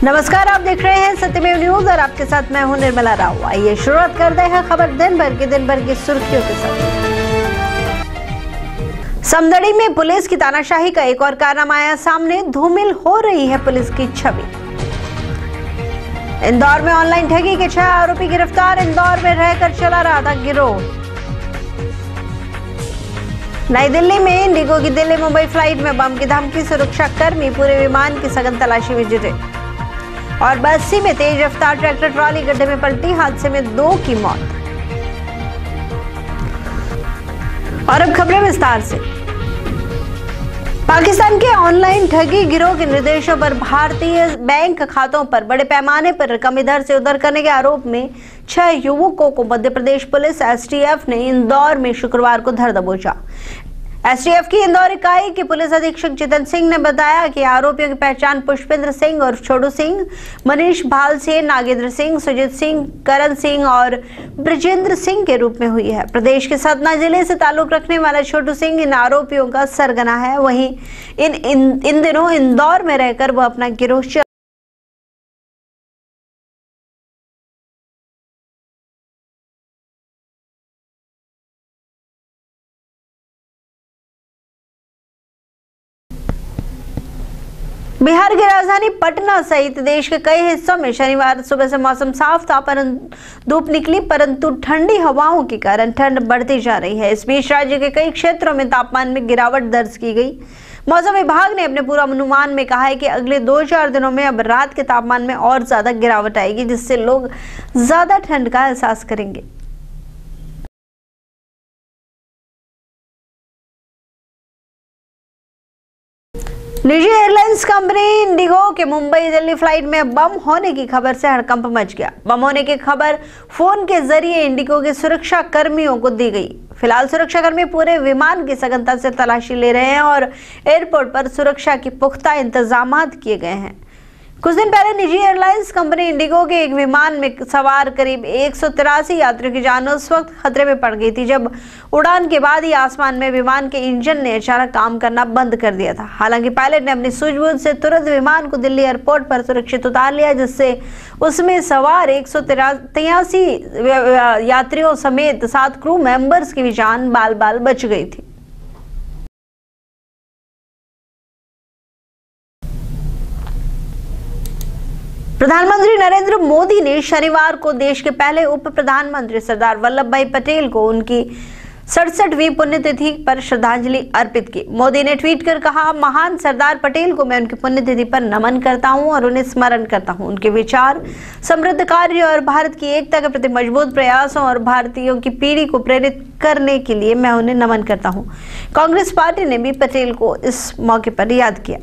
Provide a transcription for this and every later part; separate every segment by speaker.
Speaker 1: नमस्कार, आप देख रहे हैं सत्यमेव न्यूज और आपके साथ मैं हूं निर्मला राव। आइए शुरुआत करते हैं खबर दिन भर की सुर्खियों के साथ। समदड़ी में पुलिस की तानाशाही का एक और कारनामा आया सामने, धूमिल हो रही है पुलिस की छवि। इंदौर में ऑनलाइन ठगी के 6 आरोपी गिरफ्तार, इंदौर में रहकर चला रहा था गिरोह। नई दिल्ली में इंडिगो की दिल्ली मुंबई फ्लाइट में बम की धमकी, सुरक्षा कर्मी पूरे विमान की सघन तलाशी में जुटे। और बस्सी में तेज रफ्तार ट्रैक्टर ट्रॉली गड्ढे में पलटी, हादसे में 2 की मौत। और अब खबरें विस्तार से। पाकिस्तान के ऑनलाइन ठगी गिरोह के निर्देशों पर भारतीय बैंक खातों पर बड़े पैमाने पर रकम इधर से उधर करने के आरोप में 6 युवकों को मध्य प्रदेश पुलिस एसटीएफ ने इंदौर में शुक्रवार को धर दबोचा। एसटीएफ की इंदौर इकाई के पुलिस अधीक्षक जितेंद्र सिंह ने बताया कि आरोपियों की पहचान पुष्पेंद्र सिंह और छोटू सिंह, मनीष भालसे, नागेंद्र सिंह, सुजीत सिंह, करण सिंह और ब्रजेंद्र सिंह के रूप में हुई है। प्रदेश के सतना जिले से ताल्लुक रखने वाला छोटू सिंह इन आरोपियों का सरगना है। वहीं इन दिनों इंदौर में रहकर वह अपना गिरोह बिहार की राजधानी पटना सहित देश के कई हिस्सों में शनिवार सुबह से मौसम साफ था, धूप निकली, परंतु ठंडी हवाओं के कारण ठंड बढ़ती जा रही है। इस बीच राज्य के कई क्षेत्रों में तापमान में गिरावट दर्ज की गई। मौसम विभाग ने अपने पूर्वानुमान में कहा है कि अगले 2-4 दिनों में अब रात के तापमान में और ज्यादा गिरावट आएगी, जिससे लोग ज्यादा ठंड का एहसास करेंगे। निजी एयरलाइंस कंपनी इंडिगो के मुंबई दिल्ली फ्लाइट में बम होने की खबर से हड़कंप मच गया। बम होने की खबर फोन के जरिए इंडिगो के सुरक्षा कर्मियों को दी गई। फिलहाल सुरक्षा कर्मी पूरे विमान की सघनता से तलाशी ले रहे हैं और एयरपोर्ट पर सुरक्षा के पुख्ता इंतजाम किए गए हैं। कुछ दिन पहले निजी एयरलाइंस कंपनी इंडिगो के एक विमान में सवार करीब 183 यात्रियों की जान उस वक्त खतरे में पड़ गई थी जब उड़ान के बाद ही आसमान में विमान के इंजन ने अचानक काम करना बंद कर दिया था। हालांकि पायलट ने अपनी सूझबूझ से तुरंत विमान को दिल्ली एयरपोर्ट पर सुरक्षित उतार लिया, जिससे उसमें सवार 183 यात्रियों समेत 7 क्रू मेंबर्स की भी जान बाल बाल बच गई थी। प्रधानमंत्री नरेंद्र मोदी ने शनिवार को देश के पहले उप प्रधानमंत्री सरदार वल्लभ भाई पटेल को उनकी 67वीं पुण्यतिथि पर श्रद्धांजलि अर्पित की। मोदी ने ट्वीट कर कहा, महान सरदार पटेल को मैं उनकी पुण्यतिथि पर नमन करता हूं और उन्हें स्मरण करता हूं। उनके विचार, समृद्ध कार्य और भारत की एकता के प्रति मजबूत प्रयासों और भारतीयों की पीढ़ी को प्रेरित करने के लिए मैं उन्हें नमन करता हूं। कांग्रेस पार्टी ने भी पटेल को इस मौके पर याद किया।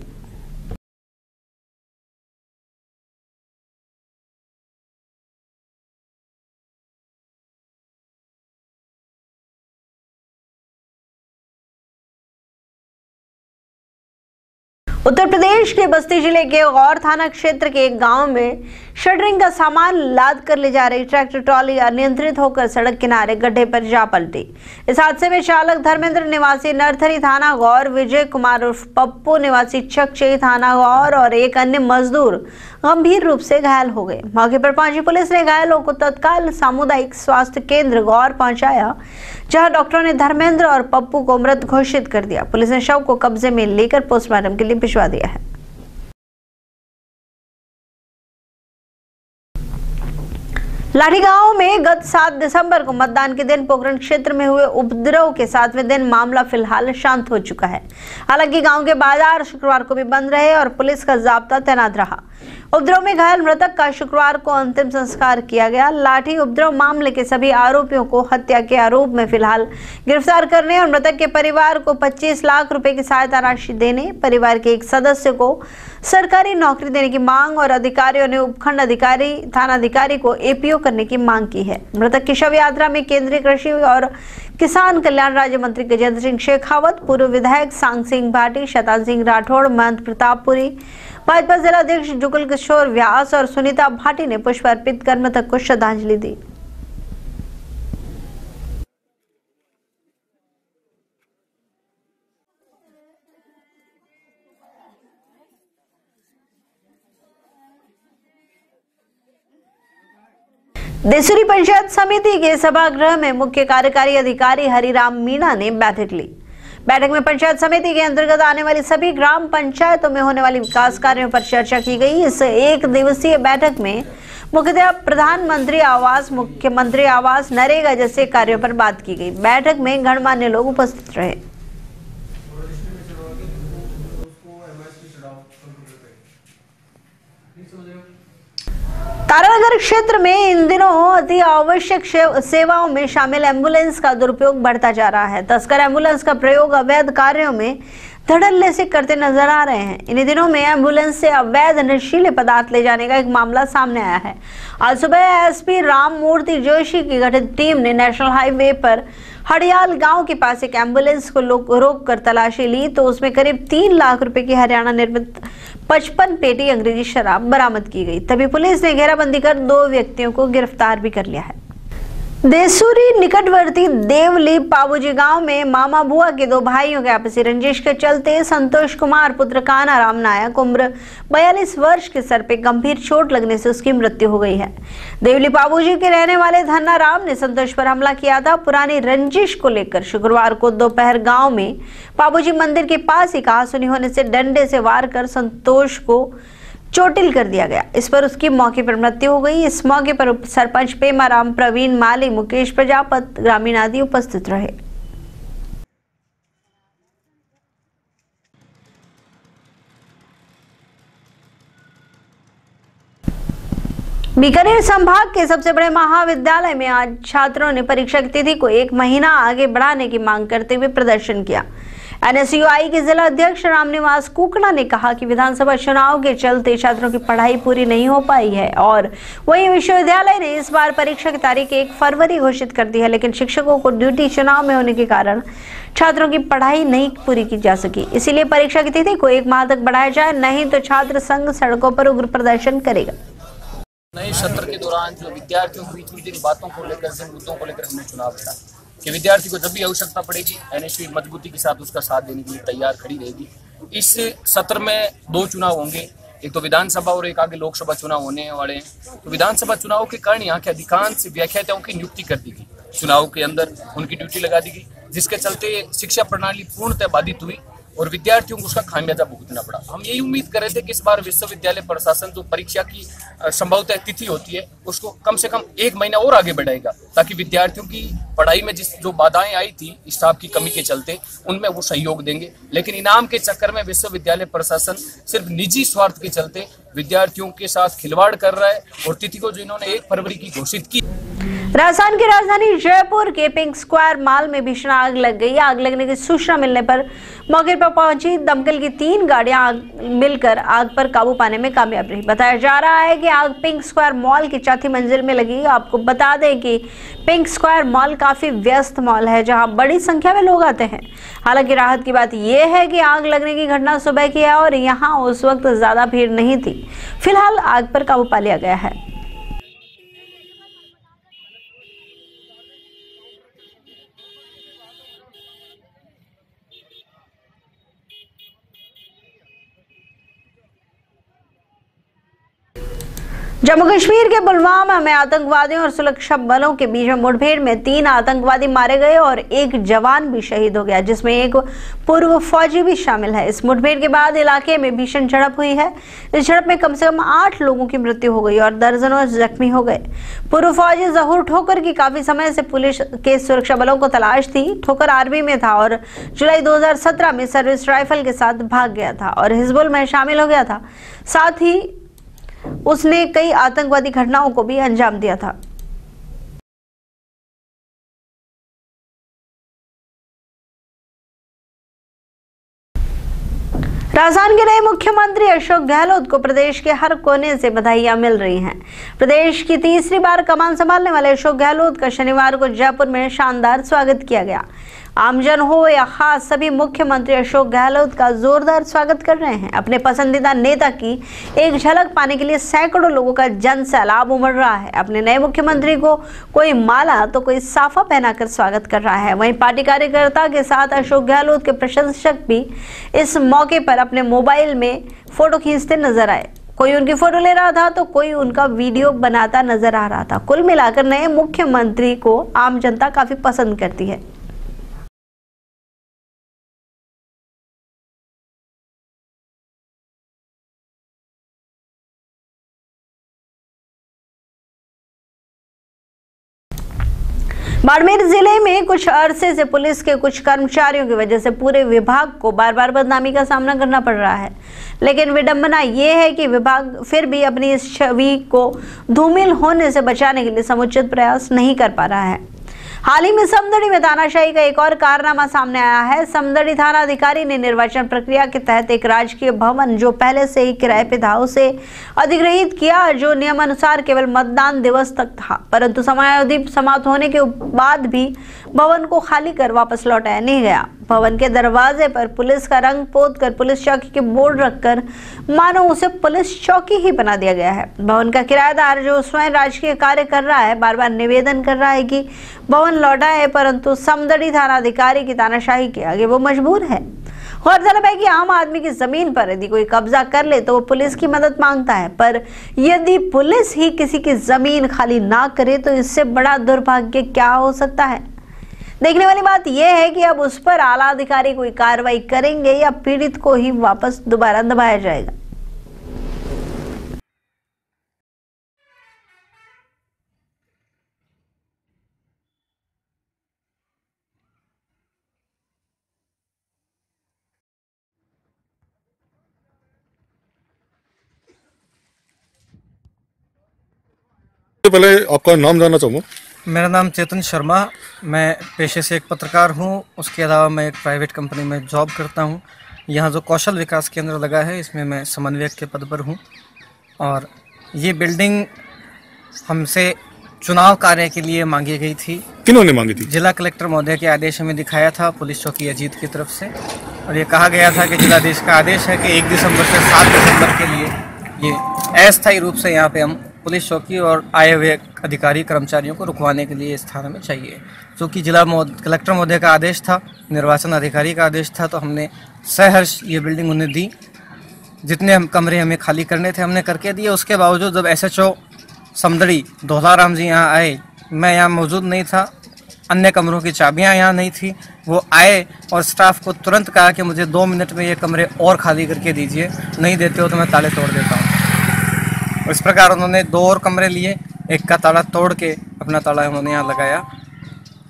Speaker 1: उत्तर प्रदेश के बस्ती जिले के गौर थाना क्षेत्र के एक गांव में शटरिंग का सामान लाद कर ले जा रही ट्रैक्टर ट्रॉली अनियंत्रित होकर सड़क किनारे गड्ढे पर जा पलटी। इस हादसे में चालक धर्मेंद्र निवासी नरथरी थाना गौर, विजय कुमार उर्फ पप्पू निवासी चकचई थाना गौर और एक अन्य मजदूर गंभीर रूप से घायल हो गए। मौके पर पहुंची पुलिस ने घायलों को तत्काल सामुदायिक स्वास्थ्य केंद्र गौर पहुंचाया, जहां डॉक्टरों ने धर्मेंद्र और पप्पू को मृत घोषित कर दिया। पुलिस ने शव को कब्जे में लेकर पोस्टमार्टम के लिए भिजवा दिया है। लाठी गांव में गत 7 दिसंबर को मतदान के दिन पोखरण क्षेत्र में हुए उपद्रव के 7वें दिन मामला फिलहाल शांत हो चुका है। हालांकि गांव के बाजार शुक्रवार को भी बंद रहे और पुलिस का जाब्ता तैनात रहा। उपद्रव में घायल मृतक का शुक्रवार को अंतिम संस्कार किया गया। लाठी उपद्रव मामले के सभी आरोपियों को हत्या के आरोप में फिलहाल गिरफ्तार करने और मृतक के परिवार को 25 लाख रुपए की सहायता राशि देने, परिवार के एक सदस्य को सरकारी नौकरी देने की मांग और अधिकारियों ने उपखंड अधिकारी थानाधिकारी को एपीओ करने की मांग की है। मृतक की शव यात्रा में केंद्रीय कृषि और किसान कल्याण राज्य मंत्री गजेंद्र सिंह शेखावत, पूर्व विधायक सांग सिंह भाटी, शैतान सिंह राठौड़, महंत प्रतापपुरी, भाजपा जिला अध्यक्ष जुगल किशोर व्यास और सुनीता भाटी ने पुष्प अर्पित कर मृतक को श्रद्धांजलि दी। देसूरी पंचायत समिति के सभागृह में मुख्य कार्यकारी अधिकारी हरिराम मीणा ने बैठक ली। बैठक में पंचायत समिति के अंतर्गत आने वाली सभी ग्राम पंचायतों में होने वाली विकास कार्यों पर चर्चा की गई। इस एक दिवसीय बैठक में मुख्यतः प्रधानमंत्री आवास, मुख्यमंत्री आवास, नरेगा जैसे कार्यों पर बात की गई। बैठक में गणमान्य लोग उपस्थित रहे। तारानगर क्षेत्र में इन दिनों अति आवश्यक सेवाओं में शामिल एम्बुलेंस का दुरुपयोग बढ़ता जा रहा है। तस्कर एम्बुलेंस का प्रयोग अवैध कार्यों में धड़ल्ले से करते नजर आ रहे हैं। इन दिनों में एम्बुलेंस से अवैध नशीले पदार्थ ले जाने का एक मामला सामने आया है। आज सुबह एसपी राम मूर्ति जोशी की गठित टीम ने नेशनल हाईवे पर हड़ियाल गांव के पास एक एम्बुलेंस को रोक कर तलाशी ली तो उसमें करीब 3 लाख रुपए की हरियाणा निर्मित 55 पेटी अंग्रेजी शराब बरामद की गई। तभी पुलिस ने घेराबंदी कर 2 व्यक्तियों को गिरफ्तार भी कर लिया है। देसूरी निकटवर्ती देवली पाबूजी गांव में मामा बुआ के 2 भाइयों के आपसी रंजिश के चलते संतोष कुमार पुत्र काना राम नायक उम्र 42 वर्ष के सर पे गंभीर चोट लगने से उसकी मृत्यु हो गई है। देवली पाबूजी के रहने वाले धन्ना राम ने संतोष पर हमला किया था। पुरानी रंजिश को लेकर शुक्रवार को दोपहर गांव में पाबूजी मंदिर के पास ही कहासुनी होने से डंडे से वार कर संतोष को चोटिल कर दिया गया। इस पर उसकी मौके पर मृत्यु हो गई। इस मौके पर सरपंच पेमाराम, प्रवीण माली, मुकेश प्रजापत, ग्रामीण आदि उपस्थित रहे। बीकानेर संभाग के सबसे बड़े महाविद्यालय में आज छात्रों ने परीक्षा की तिथि को 1 महीना आगे बढ़ाने की मांग करते हुए प्रदर्शन किया। एनएसयूआई के जिला अध्यक्ष रामनिवास कुकड़ा ने कहा कि विधानसभा चुनाव के चलते छात्रों की पढ़ाई पूरी नहीं हो पाई है और वहीं विश्वविद्यालय ने इस बार परीक्षा की तारीख 1 फरवरी घोषित कर दी है, लेकिन शिक्षकों को ड्यूटी चुनाव में होने के कारण छात्रों की पढ़ाई नहीं पूरी की जा सकी। इसीलिए परीक्षा की तिथि को 1 माह तक बढ़ाया जाए, नहीं तो छात्र संघ सड़कों पर उग्र प्रदर्शन करेगा।
Speaker 2: नए सत्र के दौरान जो विद्यार्थियों के बीच में जिन बातों को लेकर, जिन मुद्दों को लेकर हमने चुनाव लड़ा कि विद्यार्थी को जब भी आवश्यकता पड़ेगी एनएसयू मजबूती के साथ उसका साथ देने के लिए तैयार खड़ी रहेगी। इस सत्र में 2 चुनाव होंगे, एक तो विधानसभा और एक आगे लोकसभा चुनाव होने वाले हैं। तो विधानसभा चुनाव के कारण यहाँ के अधिकांश व्याख्याताओं की नियुक्ति कर दी गई, चुनाव के अंदर उनकी ड्यूटी लगा दी गई, जिसके चलते शिक्षा प्रणाली पूर्णतः बाधित हुई और विद्यार्थियों को उसका खामियाजा भुगतना पड़ा। हम यही उम्मीद कर रहे थे कि इस बार विश्वविद्यालय प्रशासन जो परीक्षा की संभवतः तिथि होती है उसको कम से कम 1 महीना और आगे बढ़ाएगा, ताकि विद्यार्थियों की पढ़ाई में जो बाधाएं आई थी स्टाफ की कमी के चलते उनमें वो सहयोग देंगे। लेकिन इनाम के चक्कर में विश्वविद्यालय प्रशासन सिर्फ निजी स्वार्थ के चलते विद्यार्थियों के साथ खिलवाड़ कर रहा है और तिथि को जो इन्होंने 1 फरवरी की घोषित की।
Speaker 1: राजस्थान की राजधानी जयपुर के पिंक स्क्वायर मॉल में भीषण आग लग गई। आग लगने की सूचना मिलने पर मौके पर पहुंची दमकल की 3 गाड़ियां मिलकर आग पर काबू पाने में कामयाब रही। बताया जा रहा है कि आग पिंक स्क्वायर मॉल की 4थी मंजिल में लगी। आपको बता दें कि पिंक स्क्वायर मॉल काफी व्यस्त मॉल है जहां बड़ी संख्या में लोग आते हैं। हालांकि राहत की बात यह है कि आग लगने की घटना सुबह की है और यहां उस वक्त ज्यादा भीड़ नहीं थी। फिलहाल आग पर काबू पा लिया गया है। जम्मू कश्मीर के पुलवामा में आतंकवादियों और सुरक्षा बलों के बीच मुठभेड़ में 3 आतंकवादी मारे गए और 1 जवान भी शहीद हो गया, जिसमें एक पूर्व फौजी भी शामिल है। इस मुठभेड़ के बाद इलाके में भीषण झड़प हुई है। इस झड़प में कम से कम 8 लोगों की मृत्यु हो गई और दर्जनों जख्मी हो गए। पूर्व फौजी जहूर ठोकर की काफी समय से पुलिस के सुरक्षा बलों को तलाश थी। ठोकर आर्मी में था और जुलाई 2017 में सर्विस राइफल के साथ भाग गया था और हिजबुल में शामिल हो गया था। साथ ही उसने कई आतंकवादी घटनाओं को भी अंजाम दिया था। राजस्थान के नए मुख्यमंत्री अशोक गहलोत को प्रदेश के हर कोने से बधाइयां मिल रही हैं। प्रदेश की 3री बार कमान संभालने वाले अशोक गहलोत का शनिवार को जयपुर में शानदार स्वागत किया गया। आमजन हो या खास, सभी मुख्यमंत्री अशोक गहलोत का जोरदार स्वागत कर रहे हैं। अपने पसंदीदा नेता की एक झलक पाने के लिए सैकड़ों लोगों का जन सैलाब उमड़ रहा है। अपने नए मुख्यमंत्री को कोई माला तो कोई साफा पहनाकर स्वागत कर रहा है। वहीं पार्टी कार्यकर्ता के साथ अशोक गहलोत के प्रशंसक भी इस मौके पर अपने मोबाइल में फोटो खींचते नजर आए। कोई उनकी फोटो ले रहा था तो कोई उनका वीडियो बनाता नजर आ रहा था। कुल मिलाकर नए मुख्यमंत्री को आम जनता काफी पसंद करती है। बाड़मेर जिले में कुछ अरसे से पुलिस के कुछ कर्मचारियों की वजह से पूरे विभाग को बार बार बदनामी का सामना करना पड़ रहा है, लेकिन विडंबना ये है कि विभाग फिर भी अपनी इस छवि को धूमिल होने से बचाने के लिए समुचित प्रयास नहीं कर पा रहा है। हाल ही में समदड़ी में तानाशाही का एक और कारनामा सामने आया है। समदड़ी थाना अधिकारी ने निर्वाचन प्रक्रिया के तहत एक राजकीय भवन जो पहले से ही किराए पे था उसे अधिग्रहित किया, जो नियमानुसार केवल मतदान दिवस तक था, परंतु समयावधि समाप्त होने के बाद भी भवन को खाली कर वापस लौटाया नहीं गया। भवन के दरवाजे पर पुलिस का रंग पोत कर पुलिस चौकी के बोर्ड रखकर मानो उसे पुलिस चौकी ही बना दिया गया है। भवन का किराएदार जो स्वयं राजकीय कार्य कर रहा है बार बार निवेदन कर रहा है कि भवन लौटाए, परंतु समदड़ी थाना अधिकारी की तानाशाही के आगे वो मजबूर है। गौरतलब है कि आम आदमी की जमीन पर यदि कोई कब्जा कर ले तो वो पुलिस की मदद मांगता है, पर यदि पुलिस ही किसी की जमीन खाली ना करे तो इससे बड़ा दुर्भाग्य क्या हो सकता है। देखने वाली बात यह है कि अब उस पर आला अधिकारी कोई कार्रवाई करेंगे या पीड़ित को ही वापस दोबारा दबाया जाएगा।
Speaker 3: पहले आपका नाम जानना चाहूँगा।
Speaker 4: मेरा नाम चेतन शर्मा, मैं पेशे से एक पत्रकार हूँ। उसके अलावा मैं एक प्राइवेट कंपनी में जॉब करता हूँ। यहाँ जो कौशल विकास केंद्र लगा है इसमें मैं समन्वयक के पद पर हूँ। और ये बिल्डिंग हमसे चुनाव कार्य के लिए मांगी गई थी।
Speaker 3: किन्होंने मांगी थी?
Speaker 4: जिला कलेक्टर महोदय के आदेश हमें दिखाया था पुलिस चौकी अजीत की तरफ से, और ये कहा गया था कि जिलाधीश का आदेश है कि 1 दिसंबर से 7 दिसंबर के लिए ये अस्थायी रूप से यहाँ पे हम पुलिस चौकी और आए हुए अधिकारी कर्मचारियों को रुकवाने के लिए इस थाने में चाहिए। क्योंकि जिला कलेक्टर महोदय का आदेश था, निर्वाचन अधिकारी का आदेश था, तो हमने सहर्ष ये बिल्डिंग उन्हें दी। जितने हम कमरे हमें खाली करने थे हमने करके दिए। उसके बावजूद जब SHO समदड़ी धौलाराम जी यहाँ आए, मैं यहाँ मौजूद नहीं था, अन्य कमरों की चाबियाँ यहाँ नहीं थी, वो आए और स्टाफ को तुरंत कहा कि मुझे 2 मिनट में ये कमरे और खाली करके दीजिए, नहीं देते हो तो मैं ताले तोड़ देता हूँ। इस प्रकार उन्होंने 2 और कमरे लिए, एक का ताला तोड़ के अपना ताला उन्होंने यहाँ लगाया।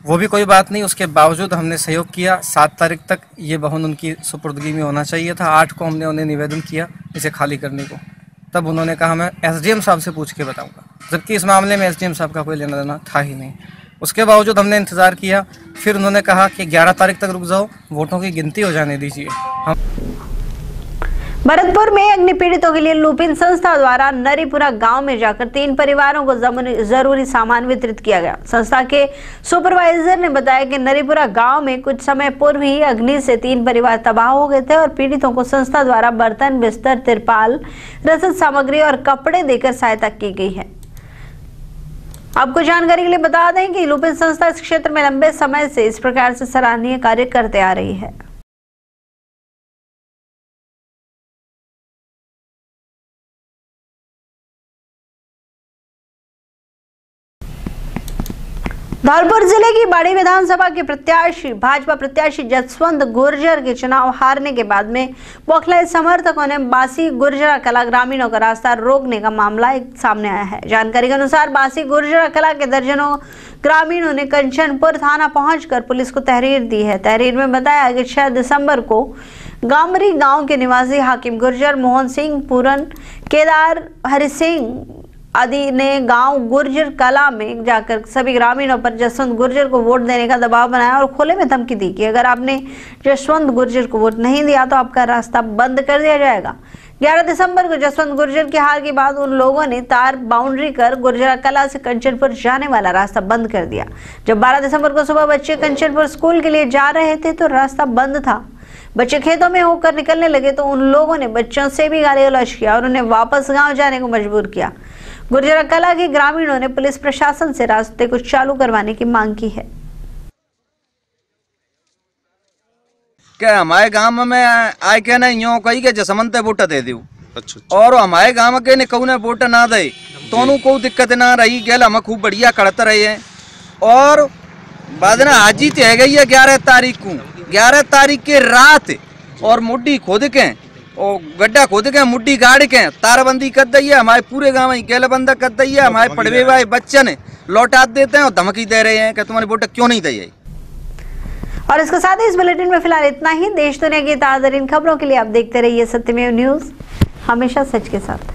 Speaker 4: वो भी कोई बात नहीं, उसके बावजूद हमने सहयोग किया। 7 तारीख तक ये भवन उनकी सुपुर्दगी में होना चाहिए था। 8 को हमने उन्हें निवेदन किया इसे खाली करने को, तब उन्होंने कहा मैं SDM साहब से पूछ के बताऊंगा, जबकि इस मामले में SDM साहब का कोई लेना देना था ही नहीं। उसके बावजूद हमने इंतज़ार किया। फिर उन्होंने कहा कि 11 तारीख तक रुक जाओ, वोटों की गिनती हो जाने दीजिए।
Speaker 1: भरतपुर में अग्नि पीड़ितों के लिए लुपिन संस्था द्वारा नरीपुरा गांव में जाकर 3 परिवारों को जरूरी सामान वितरित किया गया। संस्था के सुपरवाइजर ने बताया कि नरीपुरा गांव में कुछ समय पूर्व ही अग्नि से 3 परिवार तबाह हो गए थे और पीड़ितों को संस्था द्वारा बर्तन, बिस्तर, तिरपाल, रसद सामग्री और कपड़े देकर सहायता की गई है। आपको जानकारी के लिए बता दें कि लुपिन संस्था इस क्षेत्र में लंबे समय से इस प्रकार से सराहनीय कार्य करते आ रही है। धौलपुर जिले की बाड़ी विधानसभा के प्रत्याशी भाजपा प्रत्याशी जसवंत गुर्जर के चुनाव हारने के बाद में बौखलाए समर्थकों ने बासी गुर्जरा कला ग्रामीणों का रास्ता रोकने का मामला सामने आया है। जानकारी के अनुसार बासी गुर्जरा कला के दर्जनों ग्रामीणों ने कंचनपुर थाना पहुंचकर पुलिस को तहरीर दी है। तहरीर में बताया कि 6 दिसंबर को गामरी गांव के निवासी हाकिम गुर्जर, मोहन सिंह, पूरन, केदार, हरि सिंह आदि ने गांव गुर्जर कला में जाकर सभी ग्रामीणों पर जसवंत गुर्जर को वोट देने का दबाव बनाया और खुले में धमकी दी कि अगर आपने जसवंत गुर्जर को वोट नहीं दिया तो आपका रास्ता बंद कर दिया जाएगा। 11 दिसंबर को जसवंत गुर्जर की हार के बाद उन लोगों ने तार बाउंड्री कर गुर्जरा कला से कंचनपुर जाने वाला रास्ता बंद कर दिया। जब 12 दिसंबर को सुबह बच्चे कंचनपुर स्कूल के लिए जा रहे थे तो रास्ता बंद था। बच्चे खेतों में होकर निकलने लगे तो उन लोगों ने बच्चों से भी गाली गलौज किया और उन्हें वापस गांव जाने को मजबूर किया। गुर्जरा कला के ग्रामीणों ने पुलिस प्रशासन से रास्ते को चालू करवाने की मांग की है।
Speaker 5: क्या हमारे गांव में आए के नहीं यूँ कही के जसवंत वोट दे दू,
Speaker 3: अच्छा।
Speaker 5: और हमारे गांव के ने कहू ने वोट ना दे तो को दिक्कत ना रही गल, हम खूब बढ़िया करते रहे हैं। और बाद में हाजी तय गई है 11 तारीख को, 11 तारीख के रात और मुड्डी खोद के और गड्ढा खोद के मुड्डी गाड़ के तारबंदी कर दी है। हमारे पूरे गांव में गैलबंदा कर दी है। हमारे पड़वे हुए बच्चे ने लौटा देते हैं और धमकी दे रहे हैं कि तुम्हारी वोट क्यों नहीं दी है।
Speaker 1: और इसके साथ ही इस बुलेटिन में फिलहाल इतना ही। देश दुनिया की ताज़ा खबरों के लिए आप देखते रहिए सत्यमेव न्यूज, हमेशा सच के साथ।